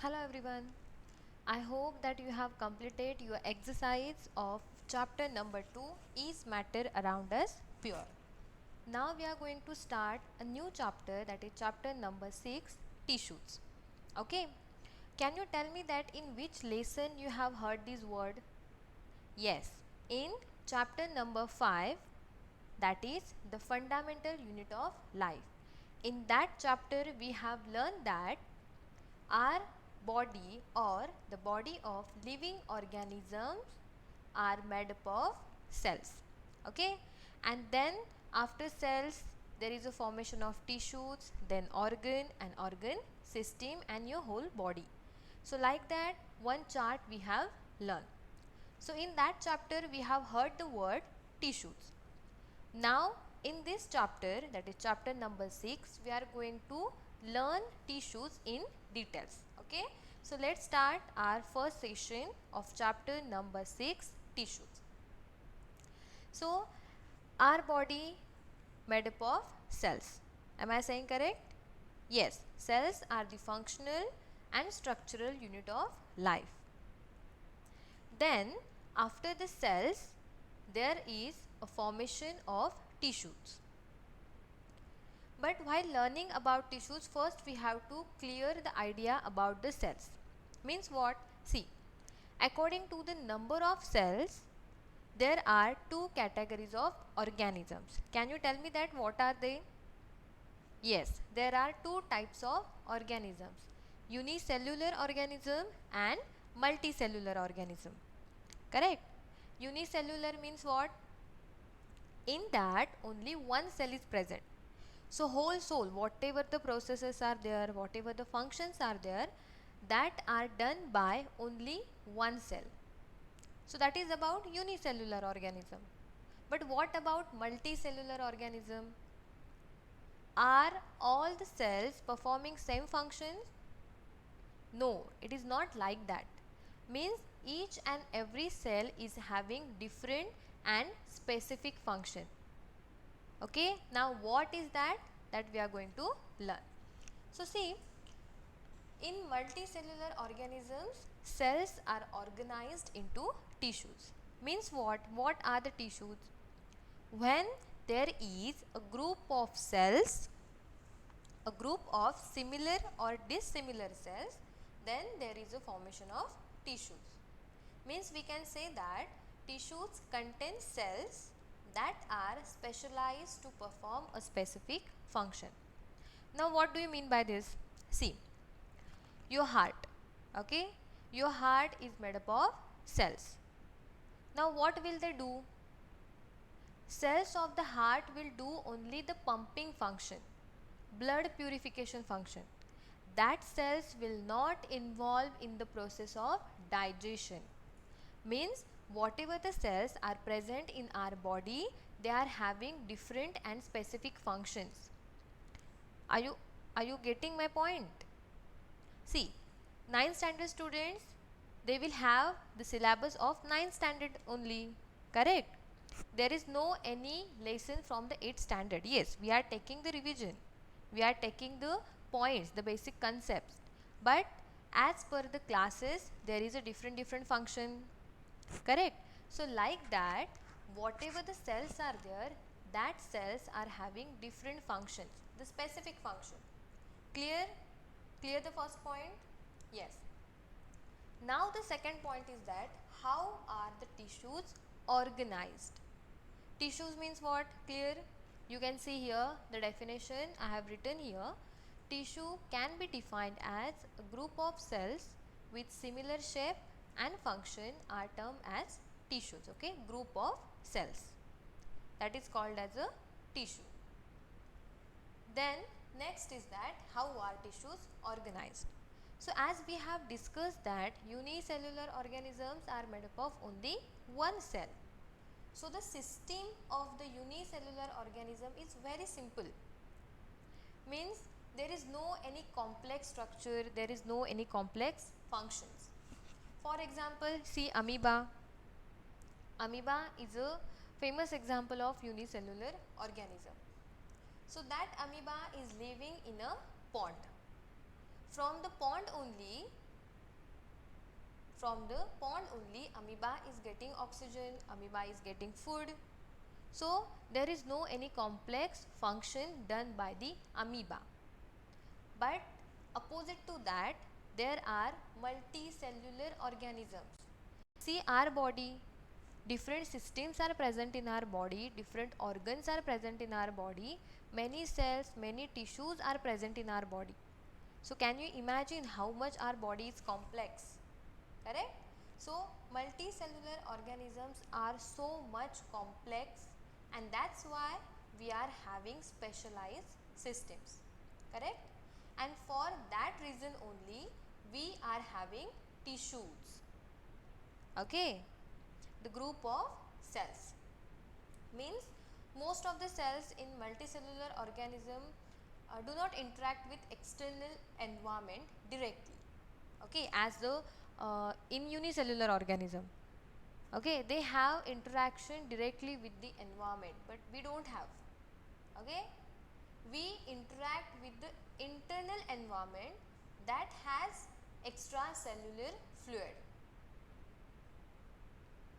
Hello everyone. I hope that you have completed your exercise of chapter number 2 Is Matter Around Us Pure? Now we are going to start a new chapter, that is chapter number 6 Tissues. Okay. Can you tell me that in which lesson you have heard this word? Yes, in chapter number 5, that is the fundamental unit of life. In that chapter we have learned that our body or the body of living organisms are made up of cells. Okay, and then after cells there is a formation of tissues, then organ and organ system and your whole body. So like that one chart we have learned. So in that chapter we have heard the word tissues. Now in this chapter, that is chapter number 6, we are going to learn tissues in details. Okay, so let's start our first session of chapter number 6 tissues. So our body made up of cells. Am I saying correct? Yes, cells are the functional and structural unit of life. Then after the cells there is a formation of tissues. But while learning about tissues, first we have to clear the idea about the cells. Means what? See, according to the number of cells, there are two categories of organisms. Can you tell me that what are they? Yes, there are two types of organisms. Unicellular organism and multicellular organism. Correct? Unicellular means what? In that only one cell is present. So whole soul, whatever the processes are there, whatever the functions are there, that are done by only one cell. So that is about unicellular organism. But what about multicellular organism? Are all the cells performing same functions? No, it is not like that. Means each and every cell is having different and specific function. Okay, now what is that we are going to learn. So see, in multicellular organisms cells are organized into tissues. Means what are the tissues? When there is a group of cells, a group of similar or dissimilar cells, then there is a formation of tissues. Means we can say that tissues contain cells that are specialized to perform a specific function. Now what do you mean by this? See, your heart, okay, your heart is made up of cells. Now what will they do? Cells of the heart will do only the pumping function, blood purification function. That cells will not involve in the process of digestion. Means whatever the cells are present in our body, they are having different and specific functions. Are you getting my point? See, 9th standard students, they will have the syllabus of 9th standard only. Correct? There is no any lesson from the 8th standard. Yes, we are taking the revision. We are taking the points, the basic concepts. But as per the classes, there is a different function. Correct? So like that, whatever the cells are there, that cells are having different functions, the specific function. Clear? Clear the first point? Yes. Now the second point is that how are the tissues organized? Tissues means what? Clear? You can see here the definition I have written here. Tissue can be defined as a group of cells with similar shape and function are termed as tissues. Okay, group of cells, that is called as a tissue. Then next is that how are tissues organized. So as we have discussed that unicellular organisms are made up of only one cell. So the system of the unicellular organism is very simple. Means there is no any complex structure, there is no any complex functions. For example, see amoeba. Amoeba is a famous example of unicellular organism. So that amoeba is living in a pond. From the pond only from the pond only. Amoeba is getting oxygen, amoeba is getting food. So there is no any complex function done by the amoeba. But opposite to that, there are multicellular organisms. See our body, different systems are present in our body, different organs are present in our body, many cells, many tissues are present in our body. So can you imagine how much our body is complex? Correct? So multicellular organisms are so much complex, and that's why we are having specialized systems. Correct? And for that reason only we are having tissues. Okay? The group of cells means most of the cells in multicellular organism do not interact with external environment directly, okay, as the in unicellular organism. Okay, they have interaction directly with the environment, but we don't have. Okay, we interact with the internal environment that has extracellular fluid.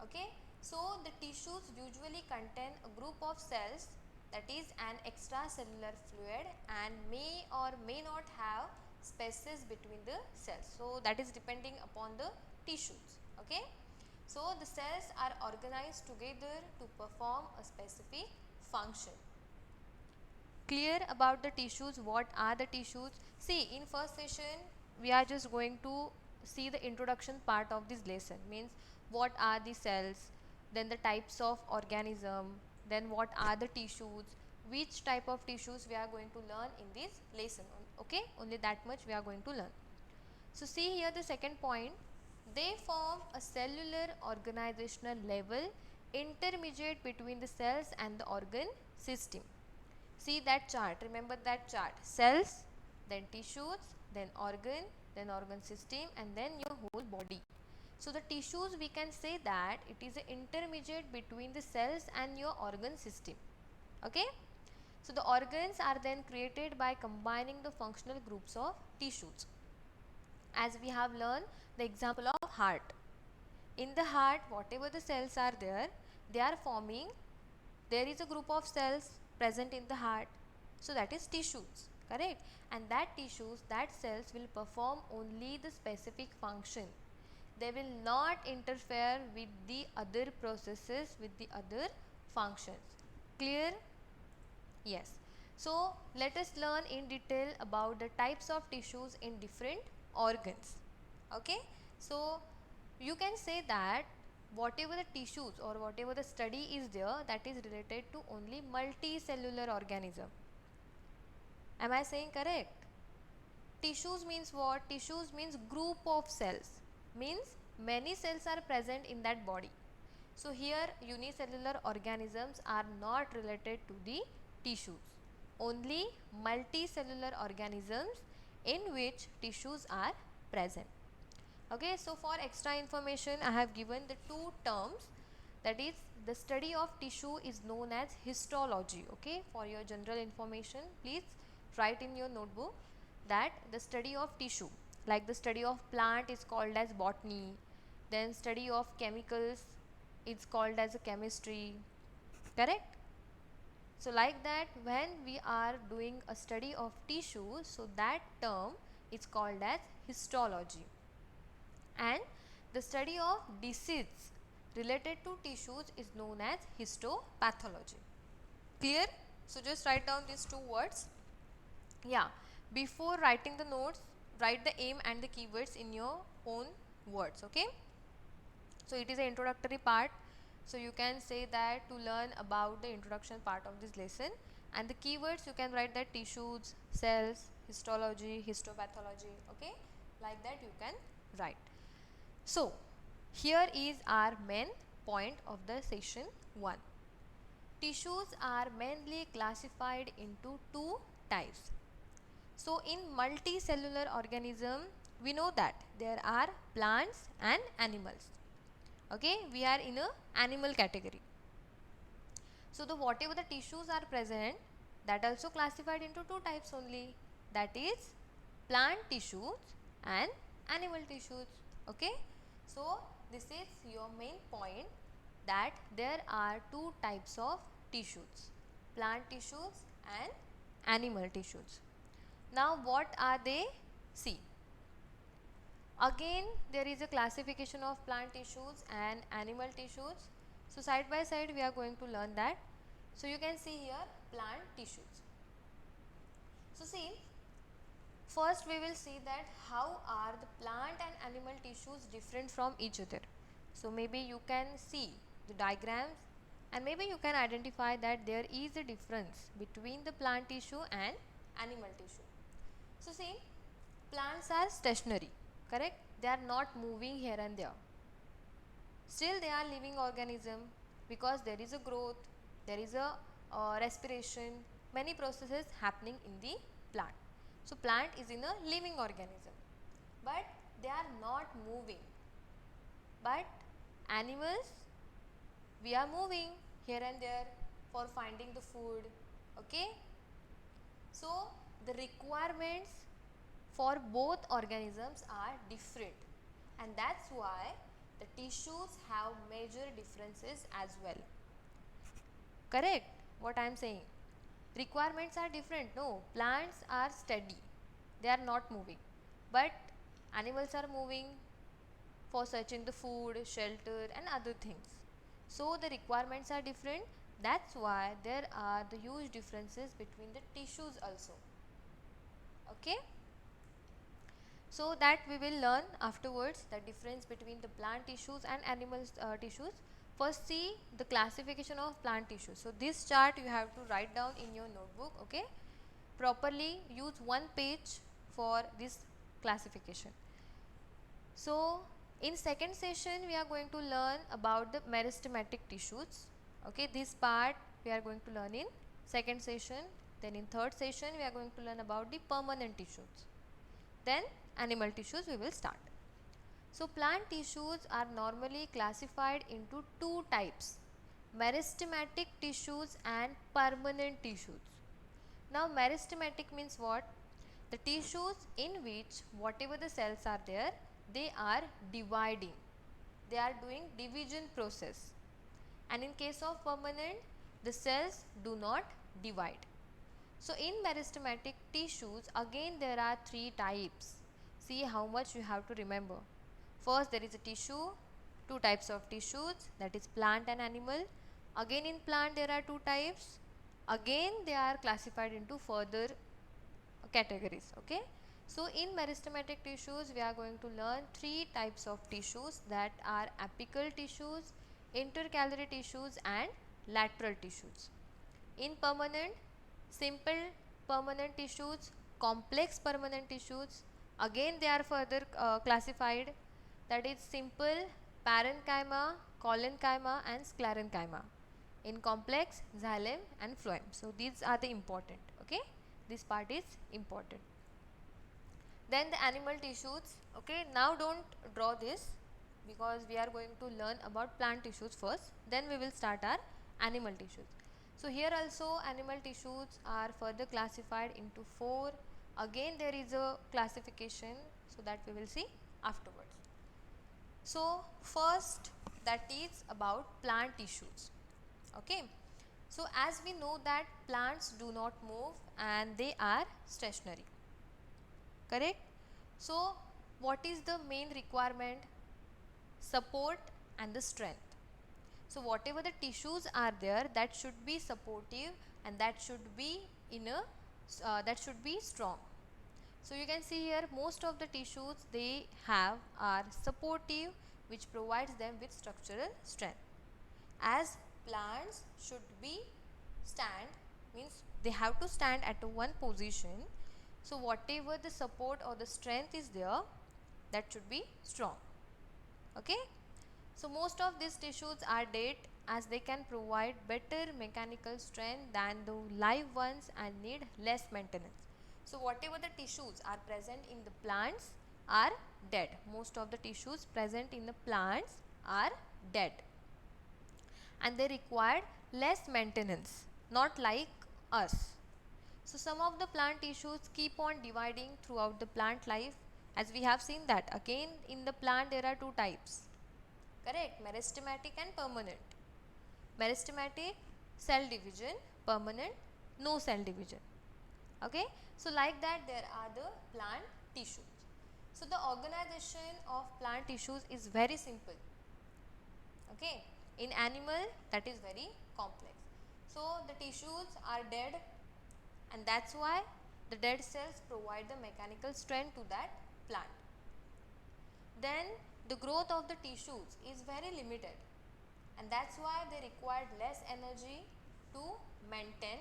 Okay, so the tissues usually contain a group of cells, that is an extracellular fluid, and may or may not have spaces between the cells. So that is depending upon the tissues. Okay, so the cells are organized together to perform a specific function. Clear about the tissues? What are the tissues? See, in first session we are just going to see the introduction part of this lesson, means what are the cells, then the types of organism, then what are the tissues, which type of tissues we are going to learn in this lesson. Okay, only that much we are going to learn. So see here the second point, they form a cellular organizational level intermediate between the cells and the organ system. See that chart, remember that chart, cells, then tissues, then organ system, and then your whole body. So the tissues, we can say that it is an intermediate between the cells and your organ system. Okay, so the organs are then created by combining the functional groups of tissues. As we have learned the example of heart, in the heart whatever the cells are there, they are forming, there is a group of cells present in the heart, so that is tissues. Correct? And that tissues, that cells will perform only the specific function, they will not interfere with the other processes, with the other functions. Clear? Yes. So let us learn in detail about the types of tissues in different organs. Okay, so you can say that whatever the tissues or whatever the study is there, that is related to only multicellular organism. Am I saying correct? Tissues means what? Tissues means group of cells, means many cells are present in that body. So here unicellular organisms are not related to the tissues, only multicellular organisms in which tissues are present. Okay, so for extra information I have given the two terms, that is the study of tissue is known as histology. Okay, for your general information please write in your notebook that the study of tissue, like the study of plant is called as botany, then study of chemicals is called as a chemistry. Correct? So like that, when we are doing a study of tissue, so that term is called as histology. And the study of disease related to tissues is known as histopathology. Clear? So just write down these two words. Yeah, before writing the notes, write the aim and the keywords in your own words. Okay, so it is an introductory part, so you can say that to learn about the introduction part of this lesson, and the keywords you can write that tissues, cells, histology, histopathology. Okay, like that you can write. So here is our main point of the session 1. Tissues are mainly classified into two types. So in multicellular organism, we know that there are plants and animals. Okay, we are in a animal category. So the whatever the tissues are present, that also classified into two types only, that is plant tissues and animal tissues. Okay, So this is your main point, that there are two types of tissues, plant tissues and animal tissues. Now what are they? See, again there is a classification of plant tissues and animal tissues. So side by side we are going to learn that. So you can see here plant tissues. So see, first we will see that how are the plant and animal tissues different from each other. So maybe you can see the diagrams and maybe you can identify that there is a difference between the plant tissue and animal tissue. So see, plants are stationary, correct? They are not moving here and there. Still they are living organism, because there is a growth, there is a respiration, many processes happening in the plant. So plant is in a living organism, but they are not moving. But animals, we are moving here and there for finding the food. Okay, so the requirements for both organisms are different, and that's why the tissues have major differences as well. Correct what I am saying? Requirements are different. No, plants are steady, they are not moving, but animals are moving for searching the food, shelter and other things. So the requirements are different. That's why there are the huge differences between the tissues also. Okay, so that we will learn afterwards, the difference between the plant tissues and animal tissues. First see the classification of plant tissues. So this chart you have to write down in your notebook. Okay, properly use one page for this classification. So in second session we are going to learn about the meristematic tissues. Okay, this part we are going to learn in second session. Then in third session we are going to learn about the permanent tissues. Then animal tissues we will start. So plant tissues are normally classified into two types, meristematic tissues and permanent tissues. Now meristematic means what? The tissues in which whatever the cells are there, they are dividing, they are doing division process. And in case of permanent, the cells do not divide. So in meristematic tissues, again there are three types. See how much you have to remember. First there is a tissue, two types of tissues, that is plant and animal. Again in plant there are two types. Again they are classified into further categories. Okay, so in meristematic tissues we are going to learn three types of tissues, that are apical tissues, intercalary tissues and lateral tissues. In permanent, simple permanent tissues, complex permanent tissues, again they are further classified, that is simple parenchyma, collenchyma and sclerenchyma. In complex, xylem and phloem. So these are the important. Okay, this part is important. Then the animal tissues. Okay, now don't draw this, because we are going to learn about plant tissues first, then we will start our animal tissues. So here also animal tissues are further classified into four. Again there is a classification, so that we will see afterwards. So first, that is about plant tissues. Okay, so as we know that plants do not move and they are stationary, correct? So what is the main requirement? Support and the strength. So whatever the tissues are there, that should be supportive and that should be in a that should be strong. So you can see here most of the tissues they have are supportive, which provides them with structural strength. As plants should be stand, means they have to stand at a one position. So whatever the support or the strength is there, that should be strong. Okay, so most of these tissues are dead, as they can provide better mechanical strength than the live ones and need less maintenance. So whatever the tissues are present in the plants are dead. Most of the tissues present in the plants are dead, and they require less maintenance, not like us. So some of the plant tissues keep on dividing throughout the plant life, as we have seen that again in the plant there are two types, correct, meristematic and permanent. Meristematic, cell division, permanent, no cell division. Okay, so like that there are the plant tissues. So the organization of plant tissues is very simple. Okay, in animal that is very complex. So the tissues are dead, and that's why the dead cells provide the mechanical strength to that plant. Then the growth of the tissues is very limited, and that's why they require less energy to maintain,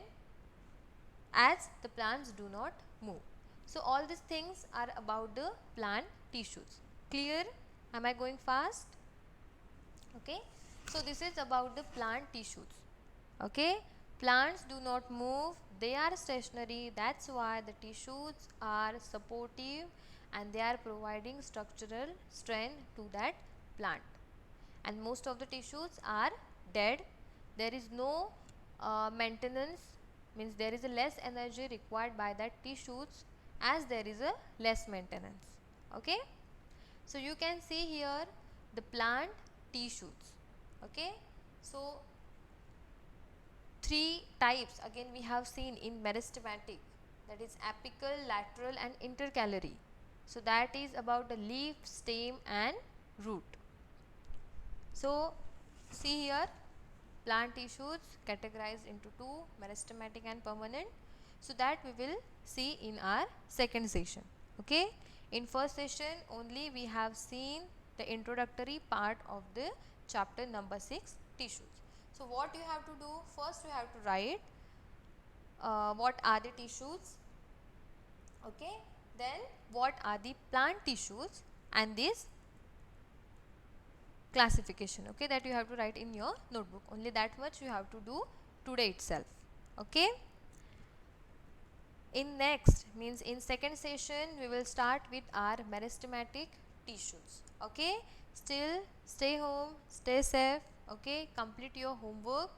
as the plants do not move. So all these things are about the plant tissues. Clear? Am I going fast? Okay, so this is about the plant tissues. Okay, plants do not move, they are stationary, that's why the tissues are supportive and they are providing structural strength to that plant. And most of the tissues are dead, there is no maintenance, means there is a less energy required by that tissues as there is a less maintenance. Okay, so you can see here the plant tissues. Okay, so three types again we have seen in meristematic, that is apical, lateral and intercalary. So that is about the leaf, stem and root. So see here, plant tissues categorized into two, meristematic and permanent. So that we will see in our second session. Okay, in first session only we have seen the introductory part of the chapter number 6, tissues. So what you have to do, first you have to write what are the tissues, okay, then what are the plant tissues and this classification, okay, that you have to write in your notebook. Only that much you have to do today itself. Okay, in next, means in second session we will start with our meristematic tissues. Okay, still stay home, stay safe. Okay, complete your homework,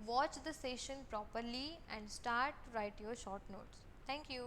watch the session properly and start to write your short notes. Thank you.